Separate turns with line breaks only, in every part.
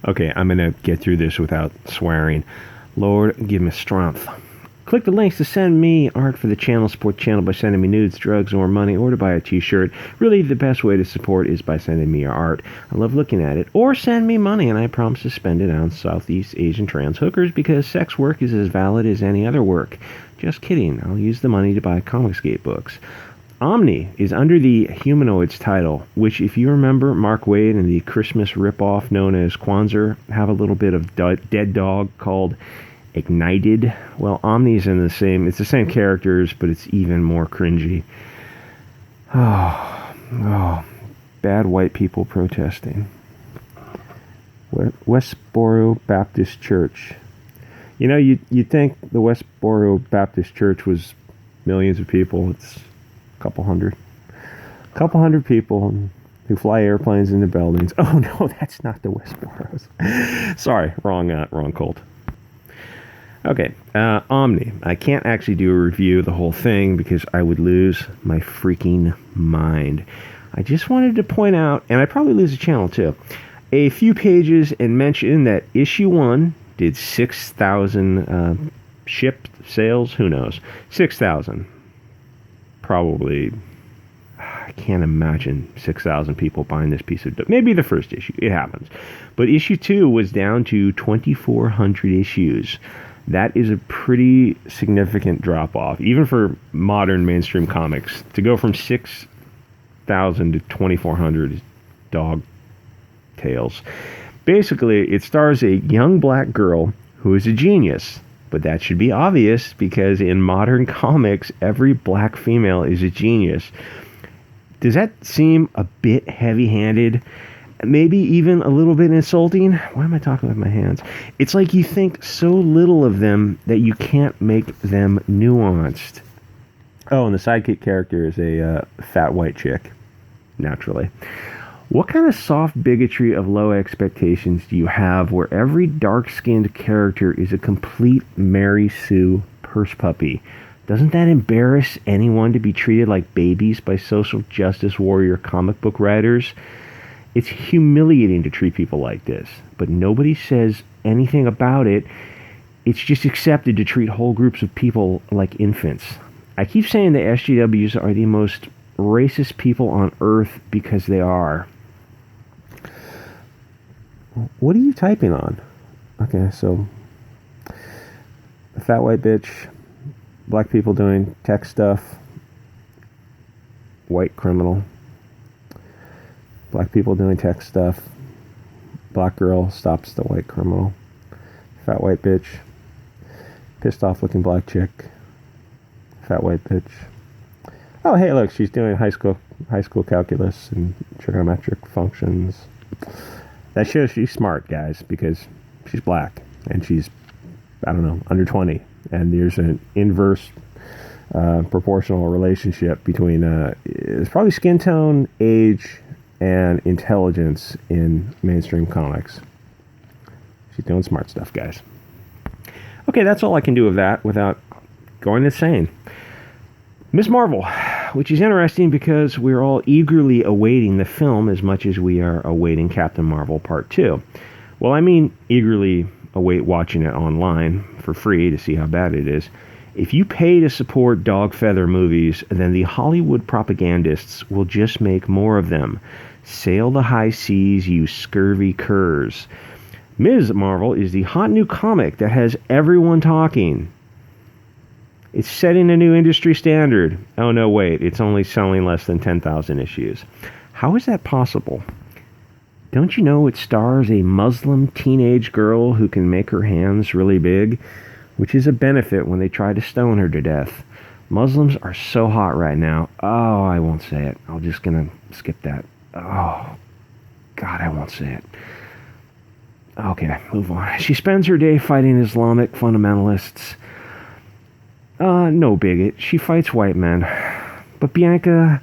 Okay, I'm going to get through this without swearing. Lord, give me strength. Click the links to send me art for the channel, support the channel by sending me nudes, drugs, or money, or to buy a t-shirt. Really, the best way to support is by sending me your art. I love looking at it. Or send me money, and I promise to spend it on Southeast Asian trans hookers because sex work is as valid as any other work. Just kidding. I'll use the money to buy Comicsgate books. Omni is under the Humanoids title, which, if you remember, Mark Waid and the Christmas ripoff known as Kwanzaa have a little bit of dead dog called Ignited. Well, Omni's in the same, it's the same characters, but it's even more cringy. Oh, bad white people protesting. Westboro Baptist Church. You know, you'd think the Westboro Baptist Church was millions of people. It's a couple hundred people who fly airplanes into buildings. Oh no, that's not the Westboros. Sorry, wrong cult. Okay, Omni. I can't actually do a review of the whole thing because I would lose my freaking mind. I just wanted to point out, and I'd probably lose the channel too, a few pages and mention that issue 1 did 6,000 shipped sales. Who knows? 6,000. Probably, I can't imagine 6,000 people buying this piece of... Maybe the first issue. It happens. But issue 2 was down to 2,400 issues. That is a pretty significant drop-off, even for modern mainstream comics. To go from 6,000 to 2,400 is dog tales. Basically, it stars a young black girl who is a genius. But that should be obvious because in modern comics, every black female is a genius. Does that seem a bit heavy-handed? Maybe even a little bit insulting? Why am I talking with my hands? It's like you think so little of them that you can't make them nuanced. Oh, and the sidekick character is a fat white chick, naturally. What kind of soft bigotry of low expectations do you have where every dark-skinned character is a complete Mary Sue purse puppy? Doesn't that embarrass anyone to be treated like babies by social justice warrior comic book writers? It's humiliating to treat people like this, but nobody says anything about it. It's just accepted to treat whole groups of people like infants. I keep saying the SJWs are the most racist people on earth because they are. What are you typing on? Okay, so a fat white bitch, black people doing tech stuff, white criminal, black people doing tech stuff, black girl stops the white criminal, fat white bitch, pissed off looking black chick, fat white bitch. Oh, hey, look, she's doing high school calculus and trigonometric functions. That shows she's smart, guys, because she's black and she's, I don't know, under 20. And there's an inverse proportional relationship between, it's probably skin tone, age, and intelligence in mainstream comics. She's doing smart stuff, guys. Okay, that's all I can do of that without going insane. Ms. Marvel, which is interesting because we're all eagerly awaiting the film as much as we are awaiting Captain Marvel Part 2. Well, I mean eagerly await watching it online for free to see how bad it is. If you pay to support dog feather movies, then the Hollywood propagandists will just make more of them. Sail the high seas, you scurvy curs. Ms. Marvel is the hot new comic that has everyone talking. It's setting a new industry standard. Oh, no, wait. It's only selling less than 10,000 issues. How is that possible? Don't you know it stars a Muslim teenage girl who can make her hands really big? Which is a benefit when they try to stone her to death. Muslims are so hot right now. Oh, I won't say it. I'm just going to skip that. Oh, God, I won't say it. Okay, move on. She spends her day fighting Islamic fundamentalists. No bigot. She fights white men. But Bianca,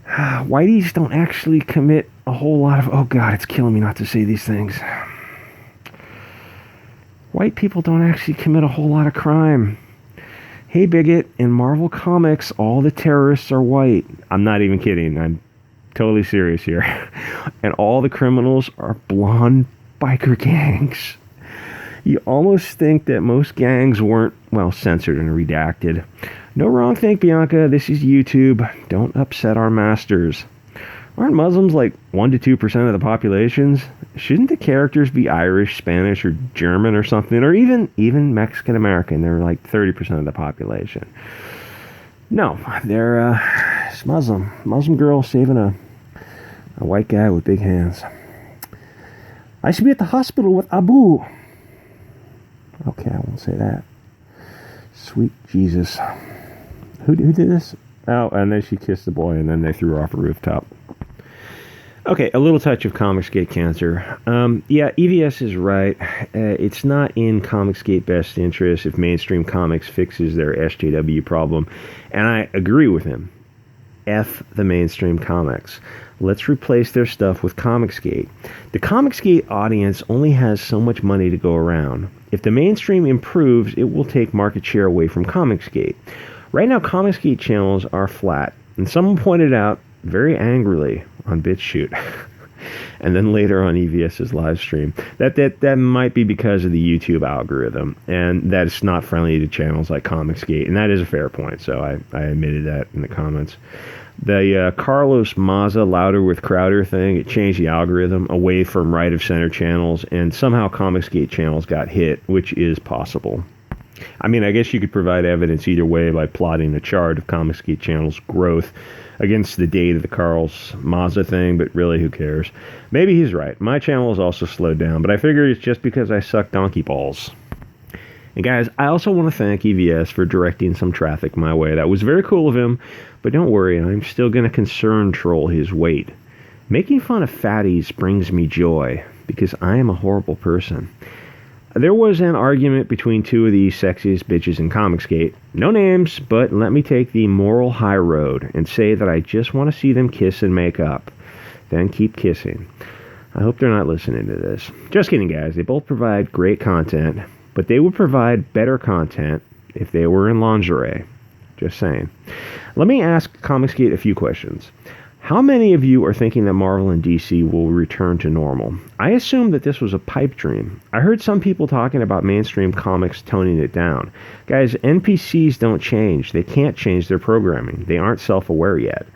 whiteys don't actually commit a whole lot of... Oh, God, it's killing me not to say these things. White people don't actually commit a whole lot of crime. Hey, bigot, in Marvel Comics, all the terrorists are white. I'm not even kidding. I'm totally serious here. And all the criminals are blonde biker gangs. You almost think that most gangs weren't, well, censored and redacted. No wrong think, Bianca. This is YouTube. Don't upset our masters. Aren't Muslims like 1 to 2% of the populations? Shouldn't the characters be Irish, Spanish, or German or something? Or even Mexican American? They're like 30% of the population. No, they're it's Muslim. Muslim girl saving a white guy with big hands. I should be at the hospital with Abu. Okay, I won't say that. Sweet Jesus. Who did this? Oh, and then she kissed the boy, and then they threw her off a rooftop. Okay, a little touch of Comicsgate cancer. Yeah, EVS is right. It's not in Comicsgate best interest if mainstream comics fixes their SJW problem. And I agree with him. F the mainstream comics. Let's replace their stuff with Comicsgate. The Comicsgate audience only has so much money to go around. If the mainstream improves, it will take market share away from Comicsgate. Right now, Comicsgate channels are flat. And someone pointed out very angrily on BitChute and then later on EVS's live stream that might be because of the YouTube algorithm, and that it's not friendly to channels like Comicsgate, and that is a fair point, so I admitted that in the comments. The Carlos Maza Louder with Crowder thing, it changed the algorithm away from right of center channels, and somehow Comicsgate channels got hit, which is possible. I mean, I guess you could provide evidence either way by plotting a chart of Comicsgate channels' growth against the date of the Carlos Maza thing, but really, who cares? Maybe he's right. My channel is also slowed down, but I figure it's just because I suck donkey balls. And guys, I also want to thank EVS for directing some traffic my way. That was very cool of him, but don't worry, I'm still going to concern troll his weight. Making fun of fatties brings me joy, because I am a horrible person. There was an argument between two of the sexiest bitches in Comicsgate. No names, but let me take the moral high road and say that I just want to see them kiss and make up. Then keep kissing. I hope they're not listening to this. Just kidding, guys. They both provide great content, but they would provide better content if they were in lingerie. Just saying. Let me ask Comicsgate a few questions. How many of you are thinking that Marvel and DC will return to normal? I assume that this was a pipe dream. I heard some people talking about mainstream comics toning it down. Guys, NPCs don't change. They can't change their programming. They aren't self-aware yet.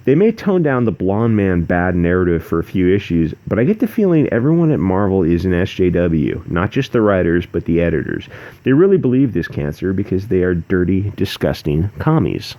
They may tone down the blonde man bad narrative for a few issues, but I get the feeling everyone at Marvel is an SJW, not just the writers, but the editors. They really believe this cancer because they are dirty, disgusting commies.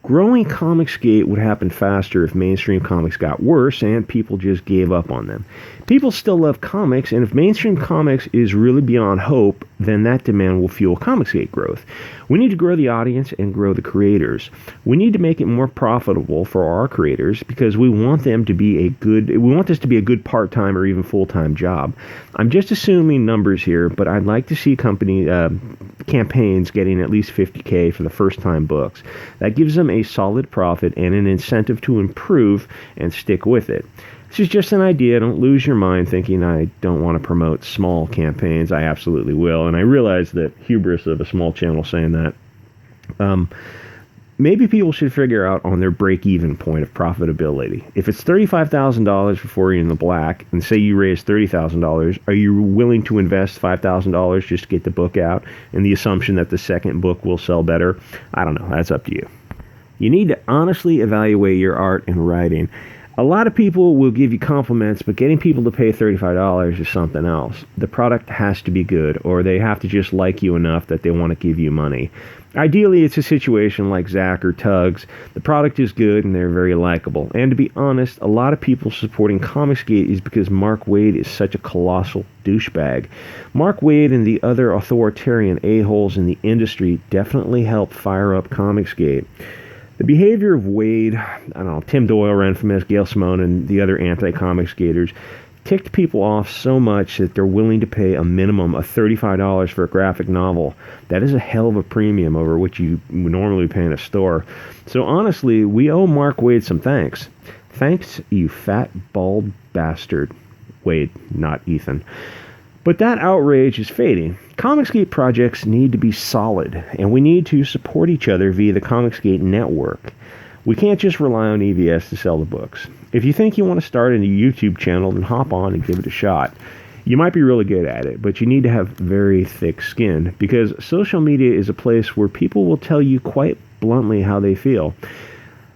Growing Comicsgate would happen faster if mainstream comics got worse and people just gave up on them. People still love comics, and if mainstream comics is really beyond hope, then that demand will fuel Comicsgate growth. We need to grow the audience and grow the creators. We need to make it more profitable for our creators because we want this to be a good part-time or even full-time job. I'm just assuming numbers here, but I'd like to see campaigns getting at least $50K for the first-time books. That gives them a solid profit and an incentive to improve and stick with it. This is just an idea. Don't lose your mind thinking I don't want to promote small campaigns. I absolutely will. And I realize that hubris of a small channel saying that. Maybe people should figure out on their break-even point of profitability. If it's $35,000 before you're in the black, and say you raise $30,000, are you willing to invest $5,000 just to get the book out in the assumption that the second book will sell better? I don't know. That's up to you. You need to honestly evaluate your art and writing. A lot of people will give you compliments, but getting people to pay $35 is something else. The product has to be good, or they have to just like you enough that they want to give you money. Ideally, it's a situation like Zach or Tugs. The product is good and they're very likable. And to be honest, a lot of people supporting Comicsgate is because Mark Waid is such a colossal douchebag. Mark Waid and the other authoritarian a-holes in the industry definitely helped fire up Comicsgate. The behavior of Waid, Tim Doyle ran from this, Gail Simone, and the other anti-comics skaters ticked people off so much that they're willing to pay a minimum of $35 for a graphic novel. That is a hell of a premium over what you would normally pay in a store. So honestly, we owe Mark Waid some thanks. Thanks, you fat, bald bastard. Waid, not Ethan. But that outrage is fading. Comicsgate projects need to be solid, and we need to support each other via the Comicsgate network. We can't just rely on EVS to sell the books. If you think you want to start a YouTube channel, then hop on and give it a shot. You might be really good at it, but you need to have very thick skin, because social media is a place where people will tell you quite bluntly how they feel.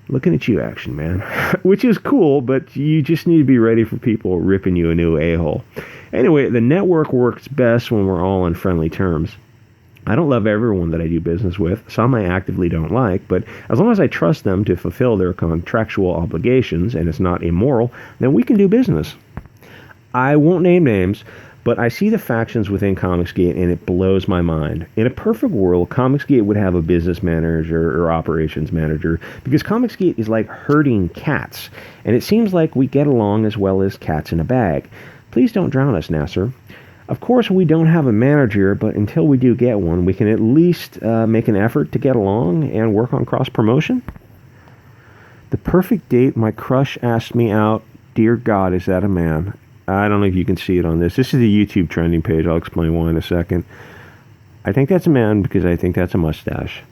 Looking at you, Action Man. Which is cool, but you just need to be ready for people ripping you a new a-hole. Anyway, the network works best when we're all on friendly terms. I don't love everyone that I do business with. Some I actively don't like, but as long as I trust them to fulfill their contractual obligations and it's not immoral, then we can do business. I won't name names, but I see the factions within Comicsgate and it blows my mind. In a perfect world, Comicsgate would have a business manager or operations manager, because Comicsgate is like herding cats, and it seems like we get along as well as cats in a bag. Please don't drown us, Nasser. Of course, we don't have a manager, but until we do get one, we can at least make an effort to get along and work on cross-promotion. The perfect date, my crush asked me out. Dear God, is that a man? I don't know if you can see it on this. This is the YouTube trending page. I'll explain why in a second. I think that's a man because I think that's a mustache.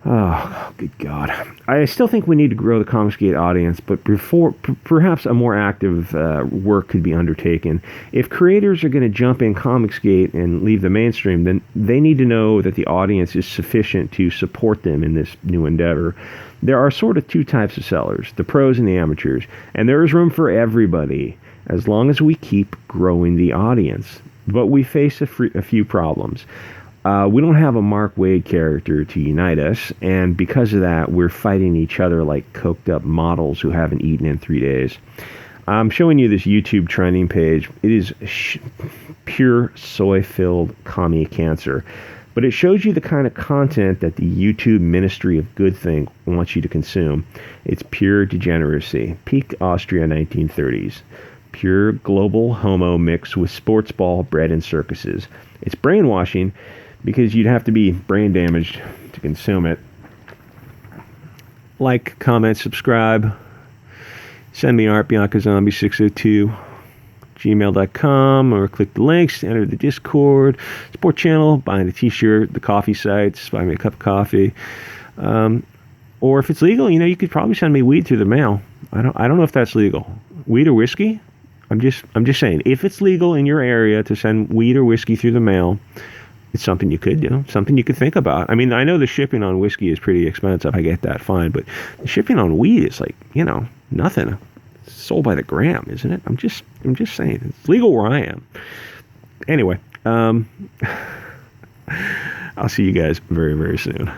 Oh, good God. I still think we need to grow the Comicsgate audience, but perhaps a more active work could be undertaken. If creators are going to jump in Comicsgate and leave the mainstream, then they need to know that the audience is sufficient to support them in this new endeavor. There are sort of two types of sellers, the pros and the amateurs, and there is room for everybody as long as we keep growing the audience. But we face a few problems. We don't have a Mark Waid character to unite us, and because of that, we're fighting each other like coked up models who haven't eaten in 3 days. I'm showing you this YouTube trending page. It is pure soy-filled commie cancer, but it shows you the kind of content that the YouTube Ministry of Good Thing wants you to consume. It's pure degeneracy, peak Austria 1930s. Pure global homo mixed with sports ball bred in circuses. It's brainwashing, because you'd have to be brain damaged to consume it. Like, comment, subscribe. Send me art, BiancaZombie602, gmail.com, or click the links, enter the Discord, support channel, buying a t-shirt, the coffee sites, buy me a cup of coffee. Or if it's legal, you could probably send me weed through the mail. I don't know if that's legal. Weed or whiskey? I'm just saying, if it's legal in your area to send weed or whiskey through the mail, it's something you could do, something you could think about. I mean, I know the shipping on whiskey is pretty expensive. I get that, fine. But the shipping on weed is like, nothing. It's sold by the gram, isn't it? I'm just saying. It's legal where I am. Anyway, I'll see you guys very, very soon.